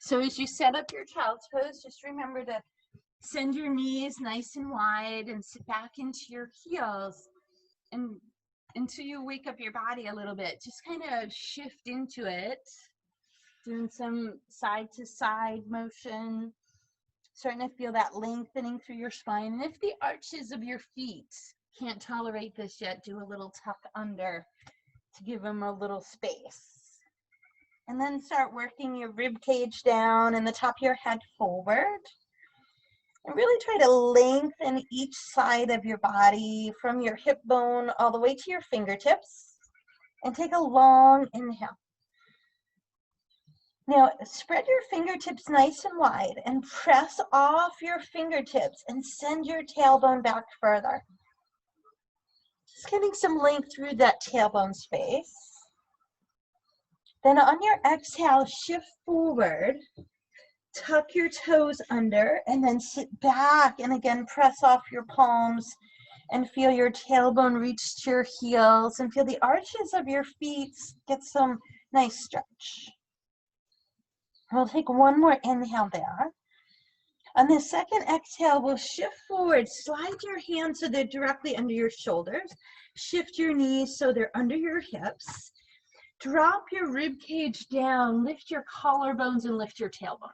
So as you set up your child's pose, just remember to send your knees nice and wide and sit back into your heels, and until you wake up your body a little bit, just kind of shift into it, doing some side to side motion, starting to feel that lengthening through your spine. And if the arches of your feet can't tolerate this yet, do a little tuck under to give them a little space. And then start working your rib cage down and the top of your head forward. And really try to lengthen each side of your body from your hip bone all the way to your fingertips. And take a long inhale. Now spread your fingertips nice and wide and press off your fingertips and send your tailbone back further. Just getting some length through that tailbone space. Then on your exhale, shift forward, tuck your toes under, and then sit back and again press off your palms and feel your tailbone reach to your heels and feel the arches of your feet get some nice stretch. We'll take one more inhale there. On the second exhale, we'll shift forward, slide your hands so they're directly under your shoulders, shift your knees so they're under your hips. Drop your rib cage down, lift your collarbones and lift your tailbone.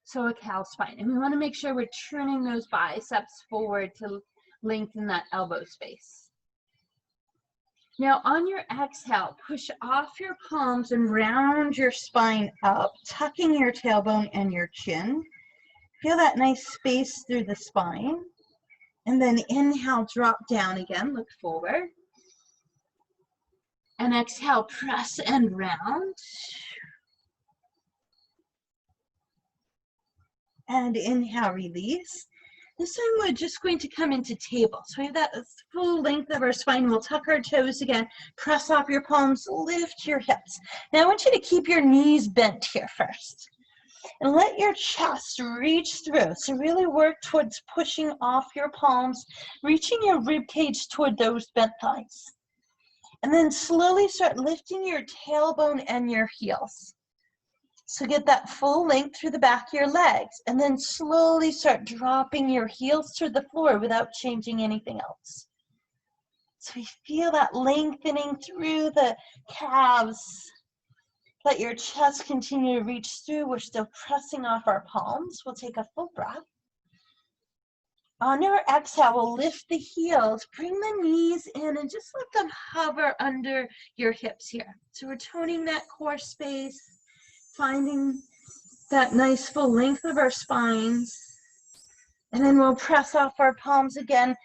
So a cow spine. And we want to make sure we're turning those biceps forward to lengthen that elbow space. Now on your exhale, push off your palms and round your spine up, tucking your tailbone and your chin. Feel that nice space through the spine. And then inhale, drop down again, look forward. And exhale, press and round. And inhale, release. This time we're just going to come into table. So we have that full length of our spine. We'll tuck our toes again, press off your palms, lift your hips. Now I want you to keep your knees bent here first. And let your chest reach through. So really work towards pushing off your palms, reaching your rib cage toward those bent thighs. And then slowly start lifting your tailbone and your heels. So get that full length through the back of your legs. And then slowly start dropping your heels to the floor without changing anything else. So we feel that lengthening through the calves. Let your chest continue to reach through. We're still pressing off our palms. We'll take a full breath. On your exhale, we'll lift the heels, bring the knees in, and just let them hover under your hips here. So we're toning that core space, finding that nice full length of our spines. And then we'll press off our palms again.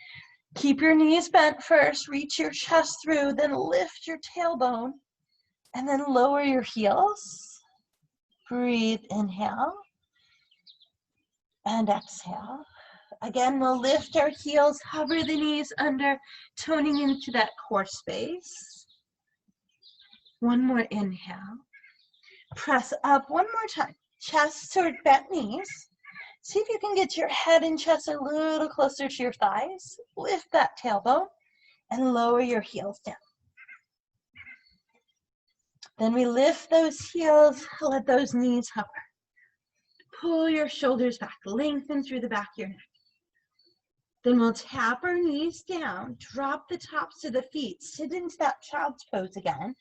Keep your knees bent first, reach your chest through, then lift your tailbone. And then lower your heels. Breathe, inhale. And exhale. Again, we'll lift our heels, hover the knees under, toning into that core space. One more inhale. Press up one more time. Chest toward bent knees. See if you can get your head and chest a little closer to your thighs. Lift that tailbone and lower your heels down. Then we lift those heels, let those knees hover. Pull your shoulders back, lengthen through the back of your neck. Then we'll tap our knees down, drop the tops of the feet, sit into that child's pose again,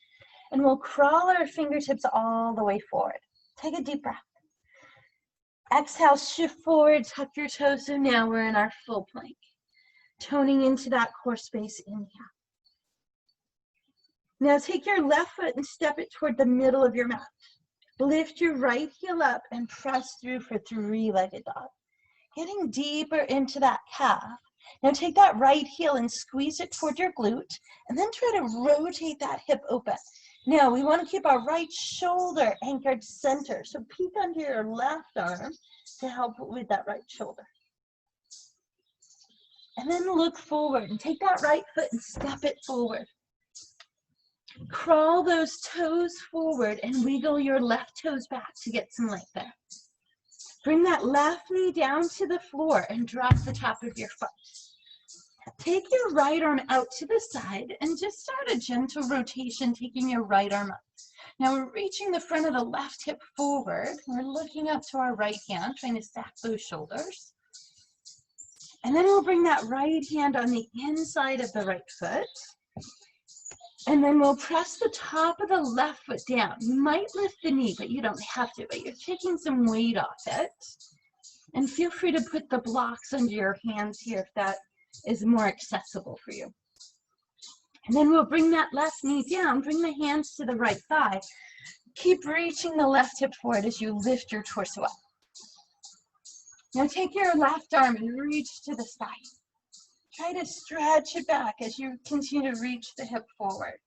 and we'll crawl our fingertips all the way forward. Take a deep breath. Exhale, shift forward, tuck your toes, so now we're in our full plank. Toning into that core space, inhale. Now take your left foot and step it toward the middle of your mat. Lift your right heel up and press through for three-legged dog. Getting deeper into that calf. Now take that right heel and squeeze it toward your glute, and then try to rotate that hip open. Now we want to keep our right shoulder anchored center, so peek under your left arm to help with that right shoulder. And then look forward and take that right foot and step it forward. Crawl those toes forward and wiggle your left toes back to get some length there. Bring that left knee down to the floor and drop the top of your foot. Take your right arm out to the side and just start a gentle rotation, taking your right arm up. Now we're reaching the front of the left hip forward. We're looking up to our right hand, trying to stack those shoulders. And then we'll bring that right hand on the inside of the right foot. And then we'll press the top of the left foot down. You might lift the knee, but you don't have to, but you're taking some weight off it. And feel free to put the blocks under your hands here if that is more accessible for you. And then we'll bring that left knee down, bring the hands to the right thigh. Keep reaching the left hip forward as you lift your torso up. Now take your left arm and reach to the sky. Try to stretch it back as you continue to reach the hip forward.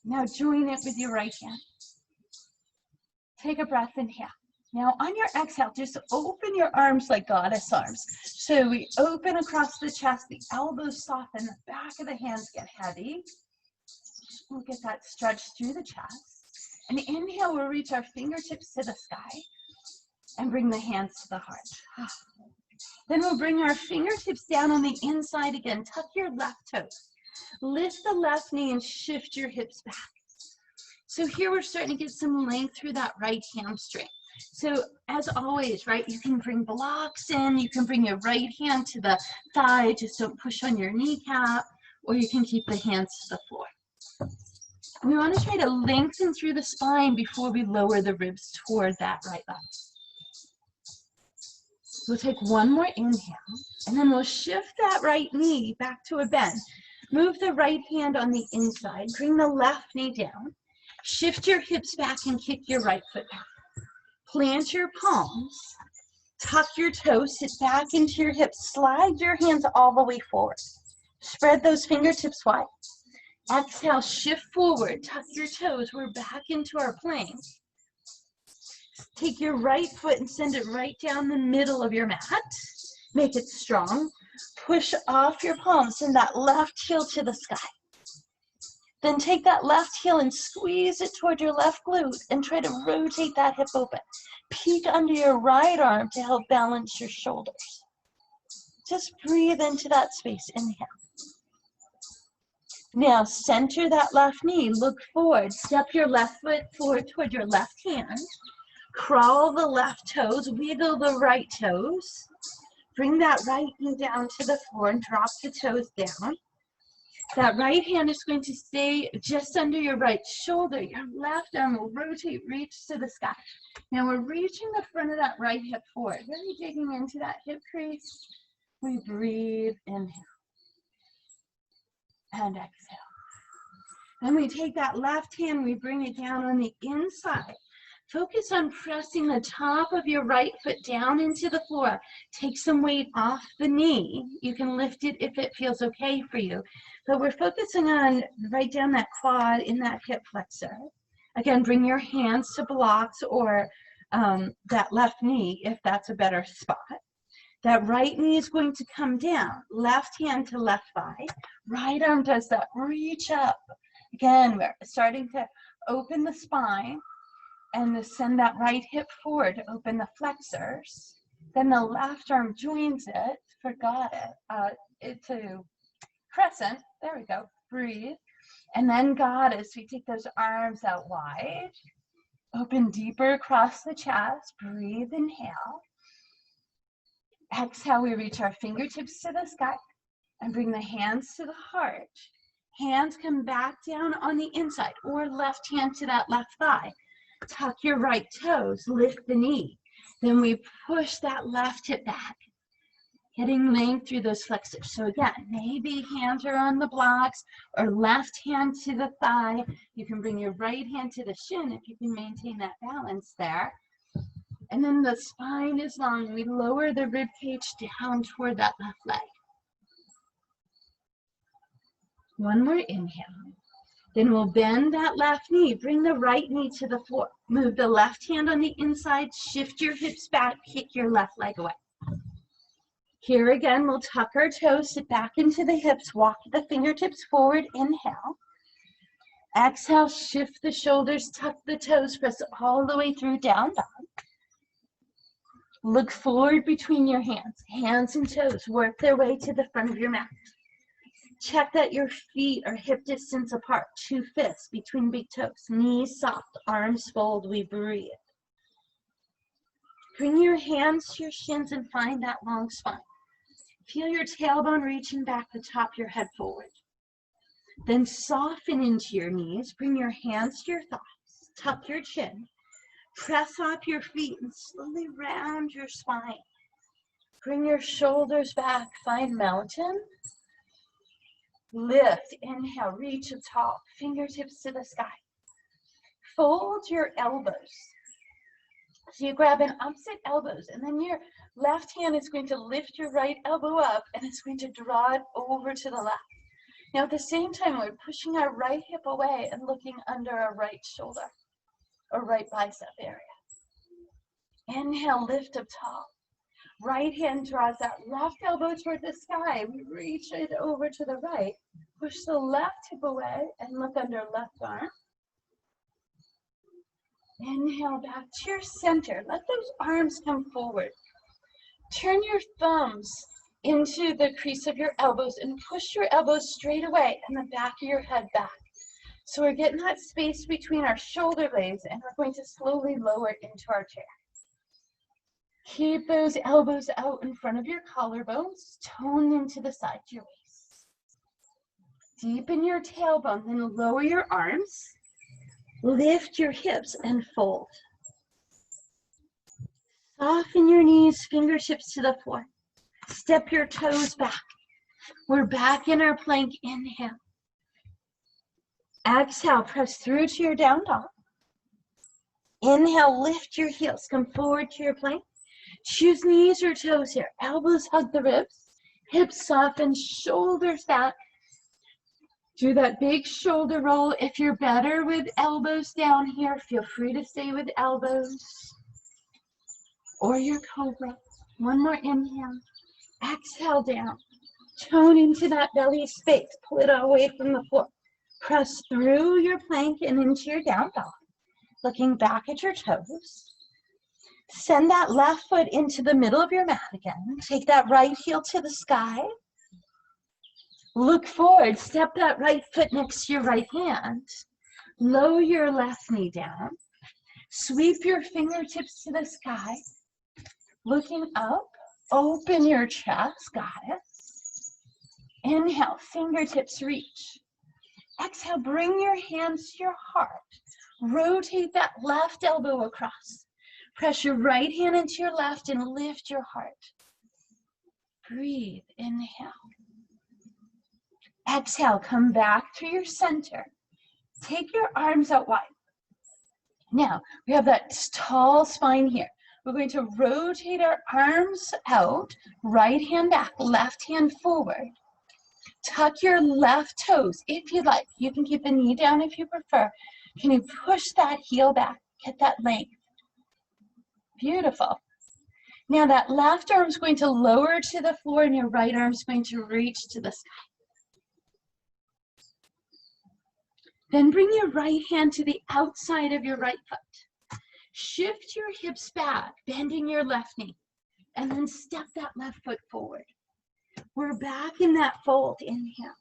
Now join it with your right hand. Take a breath, inhale. Now on your exhale, just open your arms like goddess arms. So we open across the chest, the elbows soften, the back of the hands get heavy. We'll get that stretch through the chest. And inhale, we'll reach our fingertips to the sky and bring the hands to the heart. Then we'll bring our fingertips down on the inside again. Tuck your left toes. Lift the left knee and shift your hips back. So here we're starting to get some length through that right hamstring. So as always, right, you can bring blocks in, you can bring your right hand to the thigh, just don't push on your kneecap, or you can keep the hands to the floor. We want to try to lengthen through the spine before we lower the ribs toward that right leg. We'll take one more inhale, and then we'll shift that right knee back to a bend. Move the right hand on the inside, bring the left knee down, shift your hips back and kick your right foot back. Plant your palms, tuck your toes, sit back into your hips, slide your hands all the way forward. Spread those fingertips wide. Exhale, shift forward, tuck your toes, we're back into our plank. Take your right foot and send it right down the middle of your mat. Make it strong. Push off your palms, send that left heel to the sky. Then take that left heel and squeeze it toward your left glute and try to rotate that hip open. Peek under your right arm to help balance your shoulders. Just breathe into that space. Inhale. Now center that left knee. Look forward. Step your left foot forward toward your left hand. Crawl the left toes. Wiggle the right toes. Bring that right knee down to the floor and drop the toes down. That right hand is going to stay just under your right shoulder. Your left arm will rotate, reach to the sky. Now we're reaching the front of that right hip forward. Really digging into that hip crease. We breathe, inhale. And exhale. Then we take that left hand, we bring it down on the inside. Focus on pressing the top of your right foot down into the floor. Take some weight off the knee. You can lift it if it feels okay for you. But we're focusing on right down that quad in that hip flexor. Again, bring your hands to blocks or that left knee if that's a better spot. That right knee is going to come down. Left hand to left thigh. Right arm does that. Reach up. Again, we're starting to open the spine. And send that right hip forward to open the flexors. Then the left arm joins it, forgot it, it's a crescent, there we go, breathe. And then goddess, we take those arms out wide, open deeper across the chest, breathe, inhale. Exhale, we reach our fingertips to the sky and bring the hands to the heart. Hands come back down on the inside or left hand to that left thigh. Tuck your right toes, lift the knee. Then we push that left hip back, getting length through those flexors. So again, maybe hands are on the blocks or left hand to the thigh. You can bring your right hand to the shin if you can maintain that balance there. And then the spine is long. We lower the rib cage down toward that left leg. One more inhale. Then we'll bend that left knee, bring the right knee to the floor. Move the left hand on the inside, shift your hips back, kick your left leg away. Here again, we'll tuck our toes, sit back into the hips, walk the fingertips forward, inhale. Exhale, shift the shoulders, tuck the toes, press all the way through down dog. Look forward between your hands. Hands and toes work their way to the front of your mat. Check that your feet are hip distance apart, 2 fists between big toes, knees soft, arms fold, we breathe. Bring your hands to your shins and find that long spine. Feel your tailbone reaching back, the top of your head forward. Then soften into your knees, bring your hands to your thighs, tuck your chin, press up your feet and slowly round your spine. Bring your shoulders back, find mountain. Lift, inhale, reach up tall, fingertips to the sky. Fold your elbows. So you grab an opposite elbows, and then your left hand is going to lift your right elbow up, and it's going to draw it over to the left. Now at the same time, we're pushing our right hip away and looking under our right shoulder, or right bicep area. Inhale, lift up tall. Right hand draws that left elbow toward the sky. We reach it over to the right. Push the left hip away and look under left arm. Inhale back to your center. Let those arms come forward. Turn your thumbs into the crease of your elbows and push your elbows straight away and the back of your head back. So we're getting that space between our shoulder blades, and we're going to slowly lower into our chair. Keep those elbows out in front of your collarbones, tone them to the side of your waist. Deepen your tailbone, then lower your arms. Lift your hips and fold. Soften your knees, fingertips to the floor. Step your toes back. We're back in our plank. Inhale. Exhale, press through to your down dog. Inhale, lift your heels, come forward to your plank. Choose knees or toes here. Elbows hug the ribs. Hips soften, shoulders back. Do that big shoulder roll. If you're better with elbows down here, feel free to stay with elbows. Or your cobra. One more inhale. Exhale down. Tone into that belly space. Pull it away from the floor. Press through your plank and into your down dog. Looking back at your toes. Send that left foot into the middle of your mat again. Take that right heel to the sky. Look forward. Step that right foot next to your right hand. Lower your left knee down. Sweep your fingertips to the sky. Looking up. Open your chest. Got it. Inhale. Fingertips reach. Exhale. Bring your hands to your heart. Rotate that left elbow across. Press your right hand into your left and lift your heart. Breathe. Inhale. Exhale. Come back to your center. Take your arms out wide. Now, we have that tall spine here. We're going to rotate our arms out. Right hand back, left hand forward. Tuck your left toes if you'd like. You can keep the knee down if you prefer. Can you push that heel back? Get that length. Beautiful. Now that left arm is going to lower to the floor and your right arm is going to reach to the sky. Then bring your right hand to the outside of your right foot. Shift your hips back, bending your left knee, and then step that left foot forward. We're back in that fold. Inhale.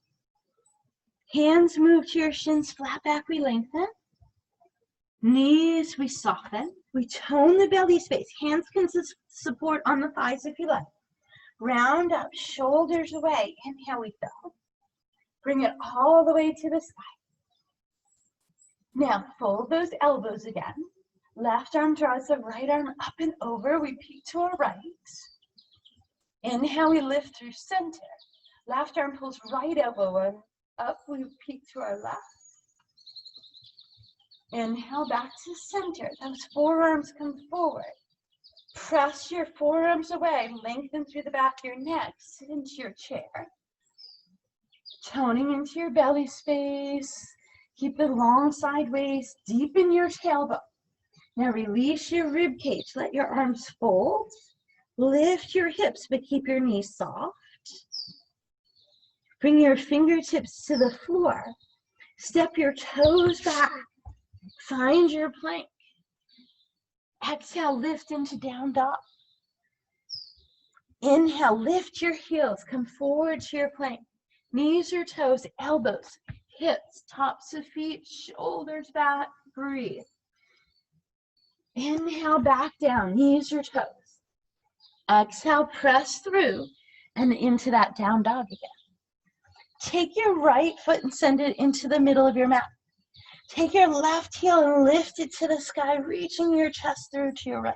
Hands move to your shins, flat back, we lengthen. Knees, we soften. We tone the belly space. Hands can support on the thighs if you like. Round up, shoulders away. Inhale, we fill. Bring it all the way to the sky. Now, fold those elbows again. Left arm draws the right arm up and over. We peek to our right. Inhale, we lift through center. Left arm pulls right elbow up. We peek to our left. Inhale, back to center. Those forearms come forward. Press your forearms away. Lengthen through the back of your neck. Sit into your chair. Toning into your belly space. Keep the long side waist. Deepen your tailbone. Now release your rib cage. Let your arms fold. Lift your hips, but keep your knees soft. Bring your fingertips to the floor. Step your toes back. Find your plank. Exhale, lift into down dog. Inhale, lift your heels. Come forward to your plank. Knees or toes, elbows, hips, tops of feet, shoulders back, breathe. Inhale, back down, knees or toes. Exhale, press through and into that down dog again. Take your right foot and send it into the middle of your mat. Take your left heel and lift it to the sky, reaching your chest through to your right.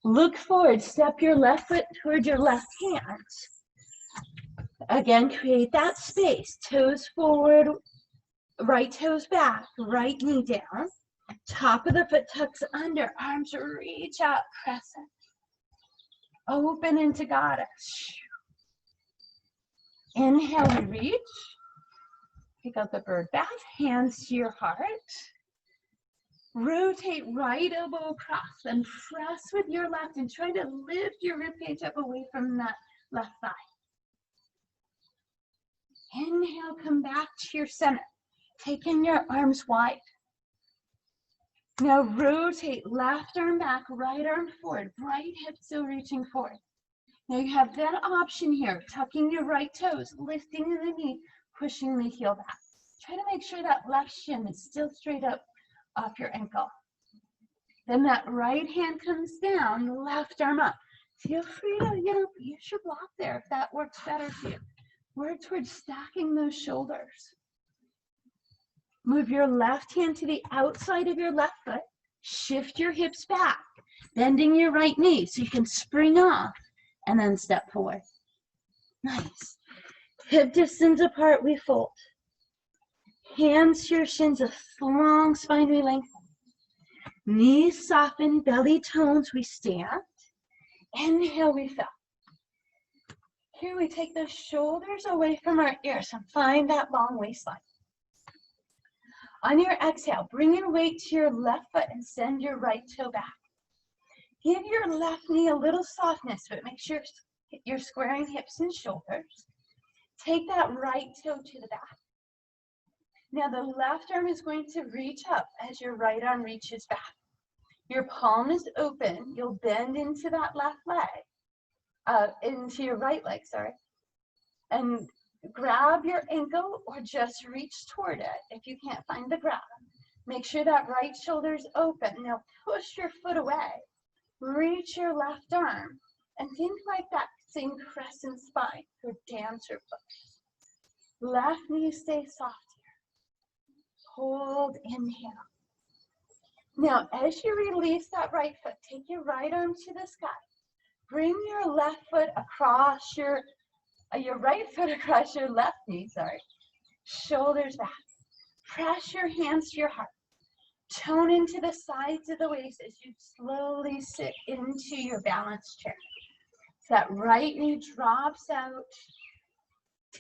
Look forward, step your left foot toward your left hand. Again, create that space, toes forward, right toes back, right knee down. Top of the foot tucks under, arms reach out, crescent. Open into goddess. Inhale, we reach. Pick up the bird bath, hands to your heart. Rotate right elbow across and press with your left and try to lift your ribcage up away from that left thigh. Inhale, come back to your center. Taking your arms wide. Now rotate left arm back, right arm forward, right hip still reaching forward. Now you have that option here, tucking your right toes, lifting the knee, pushing the heel back. Try to make sure that left shin is still straight up off your ankle. Then that right hand comes down, left arm up. Feel free to, use your block there if that works better for you. Work towards stacking those shoulders. Move your left hand to the outside of your left foot. Shift your hips back, bending your right knee so you can spring off and then step forward. Nice. Hip distance apart, we fold. Hands to your shins, a long spine we lengthen. Knees soften, belly tones, we stand. Inhale, we fill. Here we take the shoulders away from our ears and find that long waistline. On your exhale, bring your weight to your left foot and send your right toe back. Give your left knee a little softness, but make sure you're squaring hips and shoulders. Take that right toe to the back. Now the left arm is going to reach up as your right arm reaches back. Your palm is open. You'll bend into that left leg, into your right leg, sorry. And grab your ankle or just reach toward it if you can't find the grab. Make sure that right shoulder is open. Now push your foot away. Reach your left arm and think like that same crescent spine or dancer pose. Left knee stay soft here. Hold, inhale. Now as you release that right foot, take your right arm to the sky. Bring your left foot across your right foot across your left knee, sorry. Shoulders back. Press your hands to your heart. Tone into the sides of the waist as you slowly sit into your balanced chair. So that right knee drops out,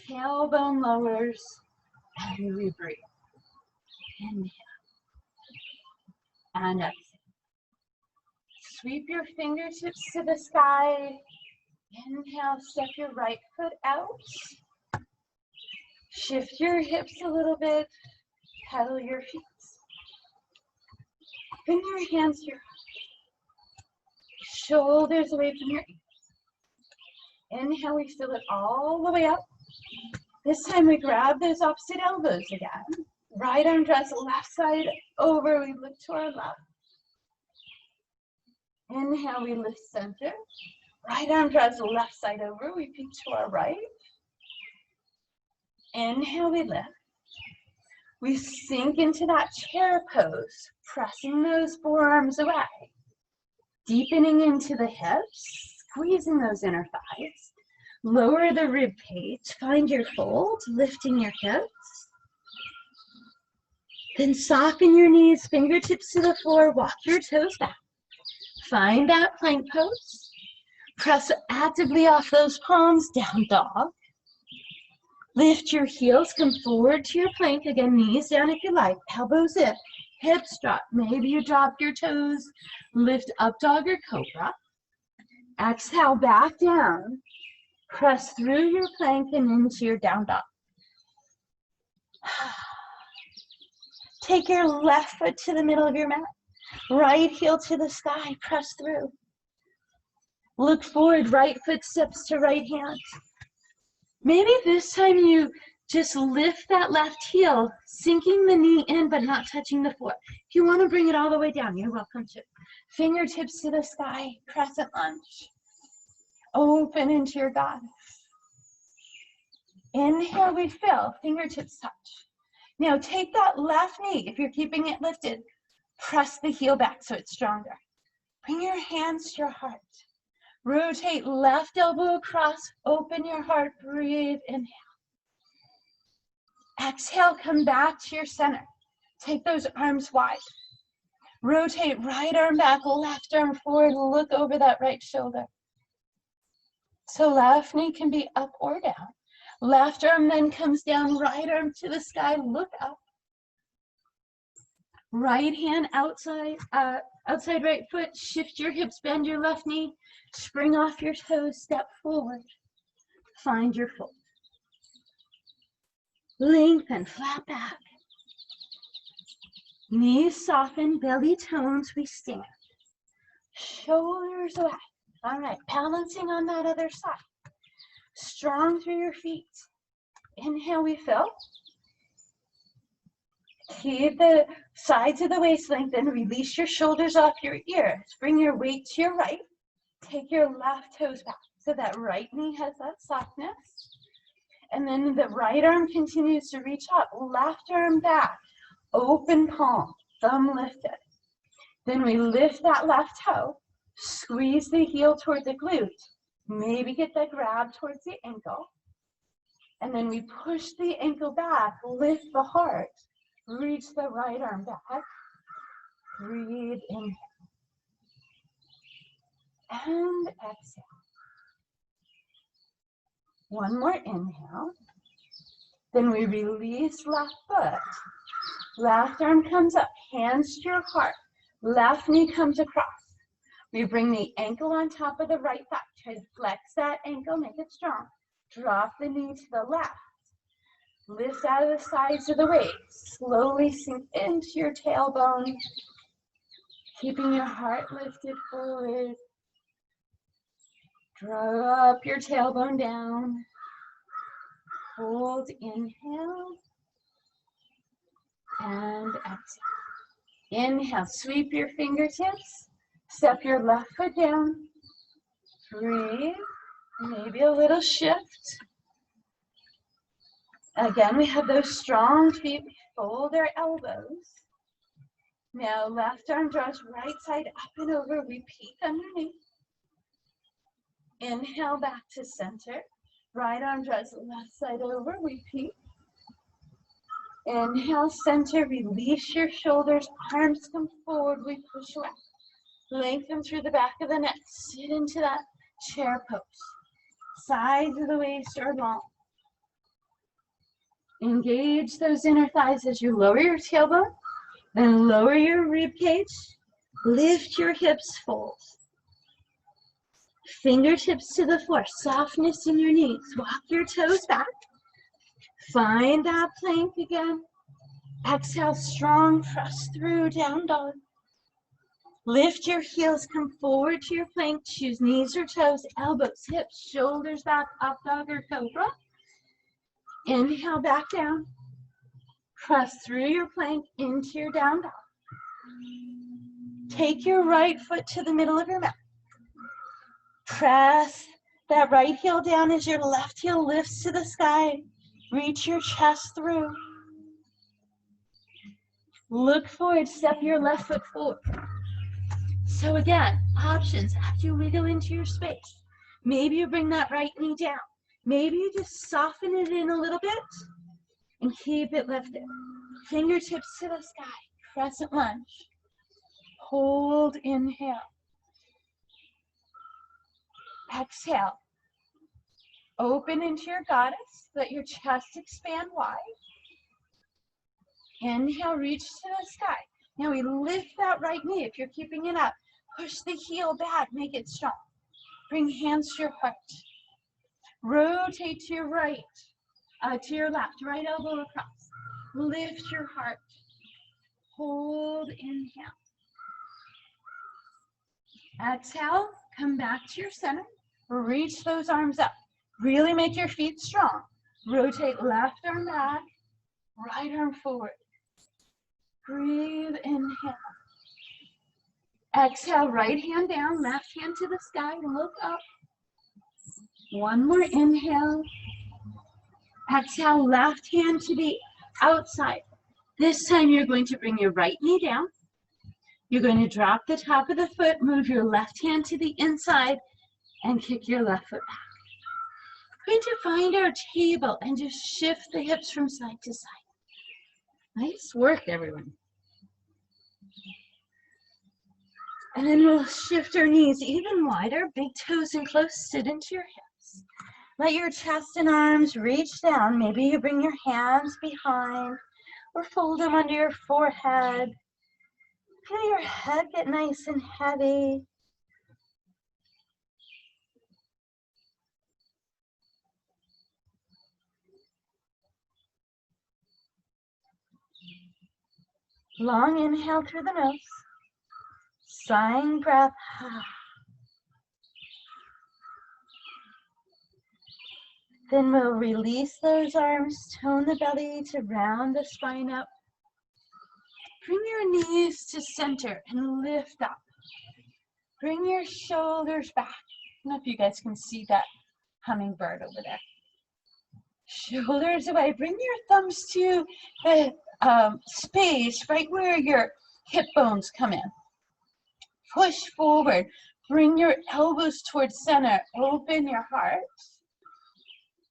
tailbone lowers, and we breathe. Inhale. And exhale. Sweep your fingertips to the sky. Inhale, step your right foot out. Shift your hips a little bit. Pedal your feet. Bring your hands to your shoulders away from your ears. Inhale, we fill it all the way up. This time we grab those opposite elbows again. Right arm draws left side over. We look to our left. Inhale, we lift center. Right arm draws the left side over. We peek to our right. Inhale, we lift. We sink into that chair pose, pressing those forearms away. Deepening into the hips, squeezing those inner thighs. Lower the rib cage, find your fold, lifting your hips. Then soften your knees, fingertips to the floor, walk your toes back. Find that plank pose. Press actively off those palms, down dog. Lift your heels, come forward to your plank. Again, knees down if you like, elbows in, hips drop. Maybe you drop your toes, lift up dog or cobra. Exhale, back down. Press through your plank and into your down dog. Take your left foot to the middle of your mat. Right heel to the sky, press through. Look forward, right foot steps to right hand. Maybe this time you just lift that left heel, sinking the knee in but not touching the floor. If you want to bring it all the way down, you're welcome to. Fingertips to the sky, crescent lunge. Open into your goddess. Inhale, we fill, fingertips touch. Now take that left knee, if you're keeping it lifted, press the heel back so it's stronger. Bring your hands to your heart. Rotate left elbow across, open your heart, breathe, inhale. Exhale, come back to your center. Take those arms wide. Rotate right arm back, left arm forward, look over that right shoulder. So left knee can be up or down. Left arm then comes down, right arm to the sky, look up. Right hand outside right foot, shift your hips, bend your left knee, spring off your toes, step forward. Find your fold. Lengthen, flat back. Knees soften, belly tones, we stand. Shoulders away. All right, balancing on that other side. Strong through your feet. Inhale, we fill. Keep the sides of the waist lengthened. Release your shoulders off your ears. Bring your weight to your right. Take your left toes back so that right knee has that softness. And then the right arm continues to reach up. Left arm back. Open palm. Thumb lifted. Then we lift that left toe. Squeeze the heel toward the glute. Maybe get the grab towards the ankle. And then we push the ankle back. Lift the heart. Reach the right arm back. Breathe in. And exhale. One more inhale. Then we release left foot. Left arm comes up, hands to your heart. Left knee comes across. We bring the ankle on top of the right thigh. Try to flex that ankle, make it strong. Drop the knee to the left. Lift out of the sides of the waist. Slowly sink into your tailbone. Keeping your heart lifted forward. Drop your tailbone down. Hold, inhale. And exhale. Inhale, sweep your fingertips. Step your left foot down. Breathe. Maybe a little shift. Again, we have those strong feet. We fold our elbows. Now, left arm draws right side up and over. We peek underneath. Inhale back to center. Right arm draws left side over. We peek. Inhale, center. Release your shoulders. Arms come forward. We push away. Lengthen through the back of the neck. Sit into that chair pose. Sides of the waist are long. Engage those inner thighs as you lower your tailbone, then lower your rib cage. Lift your hips, fold. Fingertips to the floor, softness in your knees. Walk your toes back. Find that plank again. Exhale, strong, press through, down dog. Lift your heels, come forward to your plank. Choose knees or toes, elbows, hips, shoulders back, up dog or cobra. Inhale, back down. Press through your plank into your down dog. Take your right foot to the middle of your mat. Press that right heel down as your left heel lifts to the sky. Reach your chest through. Look forward, step your left foot forward. So again, options after you wiggle into your space. Maybe you bring that right knee down. Maybe you just soften it in a little bit and keep it lifted. Fingertips to the sky, crescent lunge. Hold, inhale. Exhale. Open into your goddess, let your chest expand wide. Inhale, reach to the sky. Now we lift that right knee if you're keeping it up. Push the heel back, make it strong. Bring hands to your heart. Rotate to your right, to your left, right elbow across. Lift your heart. Hold, inhale. Exhale, come back to your center. Reach those arms up. Really make your feet strong. Rotate left arm back, right arm forward. Breathe, inhale. Exhale, right hand down, left hand to the sky, look up. One more inhale. Exhale, left hand to the outside. This time you're going to bring your right knee down. You're going to drop the top of the foot, move your left hand to the inside, and kick your left foot back. We're going to find our table and just shift the hips from side to side. Nice work, everyone. And then we'll shift our knees even wider, big toes and close, sit into your hips. Let your chest and arms reach down. Maybe you bring your hands behind or fold them under your forehead. Feel your head get nice and heavy. Long inhale through the nose. Sighing breath. Then we'll release those arms, tone the belly to round the spine up. Bring your knees to center and lift up. Bring your shoulders back. I don't know if you guys can see that hummingbird over there. Shoulders away. Bring your thumbs to the space right where your hip bones come in. Push forward. Bring your elbows towards center. Open your heart.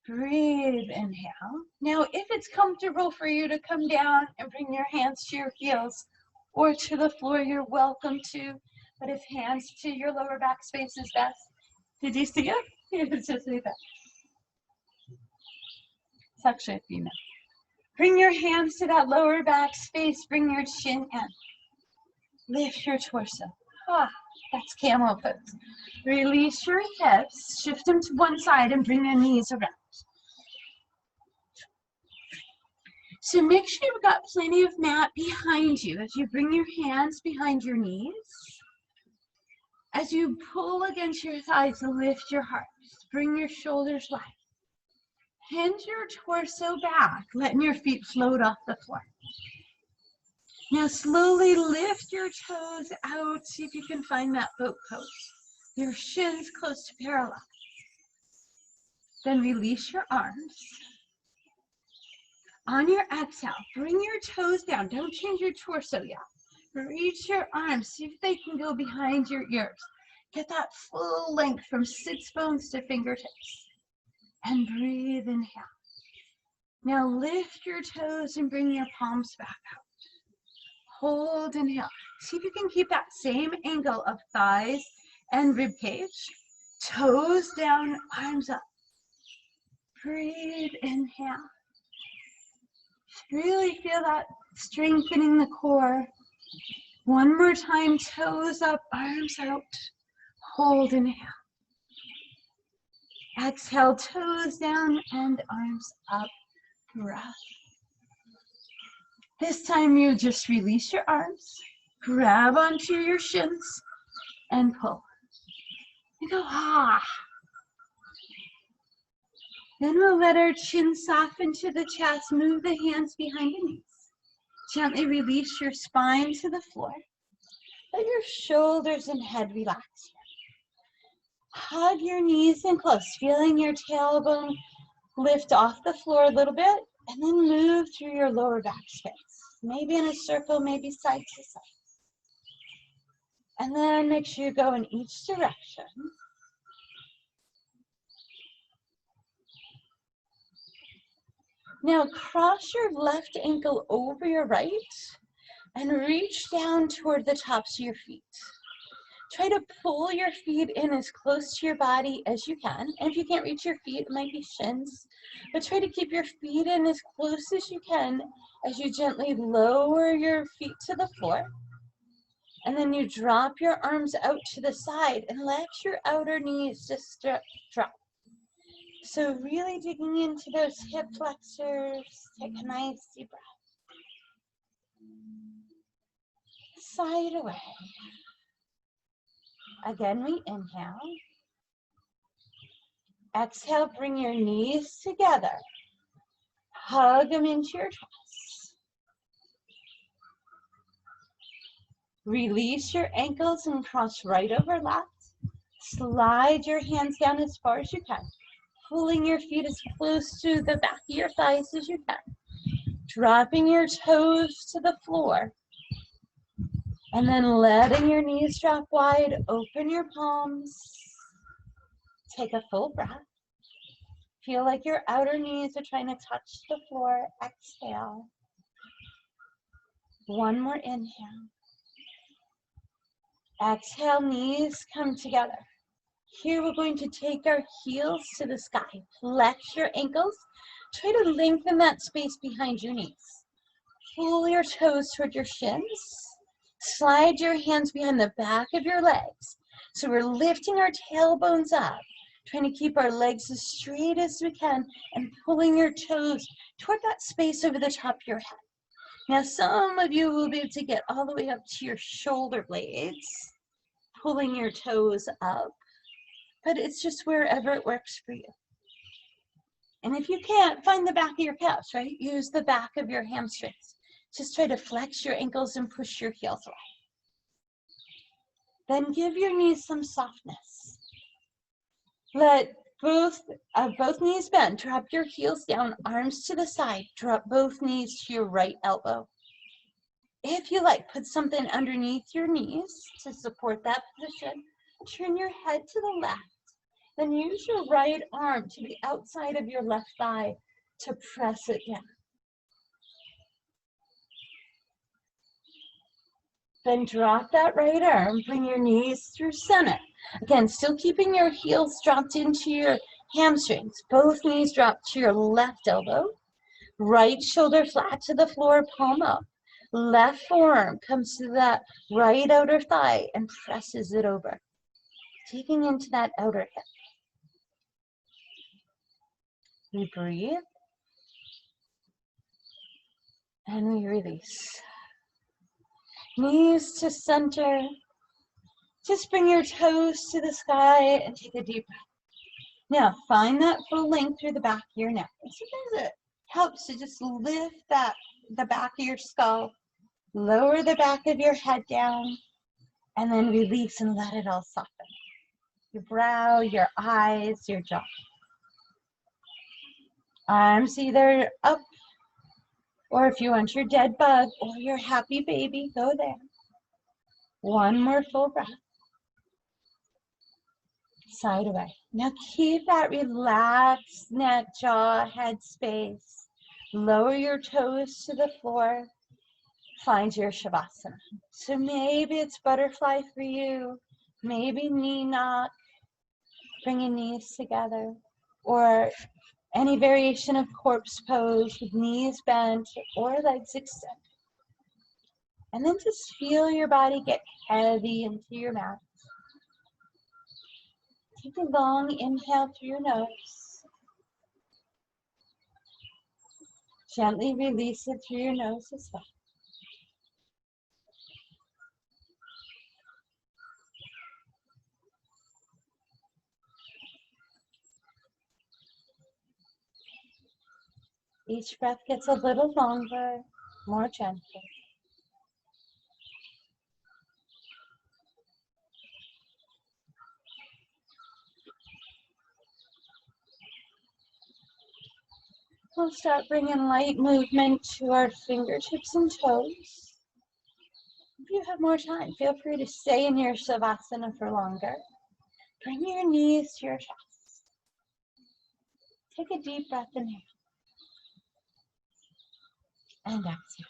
Breathe, inhale. Now, if it's comfortable for you to come down and bring your hands to your heels or to the floor, you're welcome to. But if hands to your lower back space is best. Did you see it? It's just like that. It's actually a female. Bring your hands to that lower back space. Bring your chin in. Lift your torso. That's camel pose. Release your hips. Shift them to one side and bring your knees around. So make sure you've got plenty of mat behind you as you bring your hands behind your knees. As you pull against your thighs, lift your heart. Bring your shoulders wide. Hinge your torso back, letting your feet float off the floor. Now slowly lift your toes out. See if you can find that boat pose. Your shins close to parallel. Then release your arms. On your exhale, bring your toes down. Don't change your torso yet. Reach your arms. See if they can go behind your ears. Get that full length from sits bones to fingertips. And breathe, inhale. Now lift your toes and bring your palms back out. Hold, inhale. See if you can keep that same angle of thighs and rib cage. Toes down, arms up. Breathe, inhale. Really feel that strengthening the core. One more time, toes up, arms out. Hold, inhale. Exhale, toes down and arms up. Breath. This time you just release your arms, grab onto your shins, and pull. You go, Then we'll let our chin soften to the chest, move the hands behind the knees. Gently release your spine to the floor. Let your shoulders and head relax. Hug your knees in close, feeling your tailbone lift off the floor a little bit, and then move through your lower back space. Maybe in a circle, maybe side to side. And then make sure you go in each direction. Now cross your left ankle over your right and reach down toward the tops of your feet. Try to pull your feet in as close to your body as you can. And if you can't reach your feet, it might be shins. But try to keep your feet in as close as you can as you gently lower your feet to the floor. And then you drop your arms out to the side and let your outer knees just drop. So really digging into those hip flexors. Take a nice deep breath. Side away. Again, we inhale. Exhale, bring your knees together. Hug them into your chest. Release your ankles and cross right over left. Slide your hands down as far as you can, pulling your feet as close to the back of your thighs as you can. Dropping your toes to the floor. And then letting your knees drop wide, open your palms. Take a full breath. Feel like your outer knees are trying to touch the floor. Exhale. One more inhale. Exhale, knees come together. Here we're going to take our heels to the sky. Flex your ankles. Try to lengthen that space behind your knees. Pull your toes toward your shins. Slide your hands behind the back of your legs. So we're lifting our tailbones up, trying to keep our legs as straight as we can and pulling your toes toward that space over the top of your head. Now, some of you will be able to get all the way up to your shoulder blades, pulling your toes up, but it's just wherever it works for you. And if you can't, find the back of your calves, right? Use the back of your hamstrings. Just try to flex your ankles and push your heels away. Then give your knees some softness. Let both knees bend. Drop your heels down, arms to the side. Drop both knees to your right elbow. If you like, put something underneath your knees to support that position. Turn your head to the left. Then use your right arm to the outside of your left thigh to press it down. Then drop that right arm, bring your knees through center. Again, still keeping your heels dropped into your hamstrings. Both knees drop to your left elbow. Right shoulder flat to the floor, palm up. Left forearm comes to that right outer thigh and presses it over. Taking into that outer hip. We breathe. And we release. Knees to center. Just bring your toes to the sky and take a deep breath. Now, find that full length through the back of your neck. And sometimes it helps to just lift the back of your skull, lower the back of your head down, and then release and let it all soften. Your brow, your eyes, your jaw. Arms either up, or if you want your dead bug or your happy baby, go there. One more full breath. Side away. Now keep that relaxed neck, jaw, head space. Lower your toes to the floor. Find your Shavasana. So maybe it's butterfly for you, maybe knee knock, bringing knees together, or any variation of corpse pose with knees bent or legs extended. And then just feel your body get heavy into your mat. Take a long inhale through your nose. Gently release it through your nose as well. Each breath gets a little longer, more gentle. We'll start bringing light movement to our fingertips and toes. If you have more time, feel free to stay in your Shavasana for longer. Bring your knees to your chest. Take a deep breath in here. And exhale.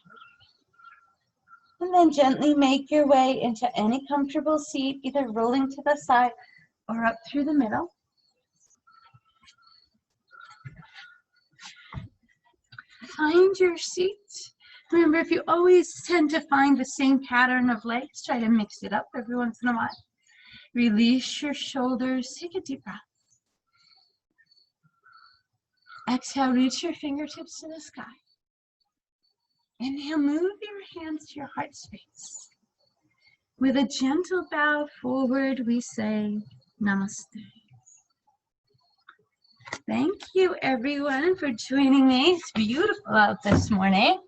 And then gently make your way into any comfortable seat, either rolling to the side or up through the middle. Find your seat. Remember, if you always tend to find the same pattern of legs, try to mix it up every once in a while. Release your shoulders. Take a deep breath. Exhale, reach your fingertips to the sky. Inhale, move your hands to your heart space. With a gentle bow forward, we say Namaste. Thank you, everyone, for joining me. It's beautiful out this morning.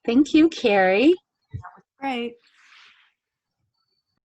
Thank you, Carrie. Great.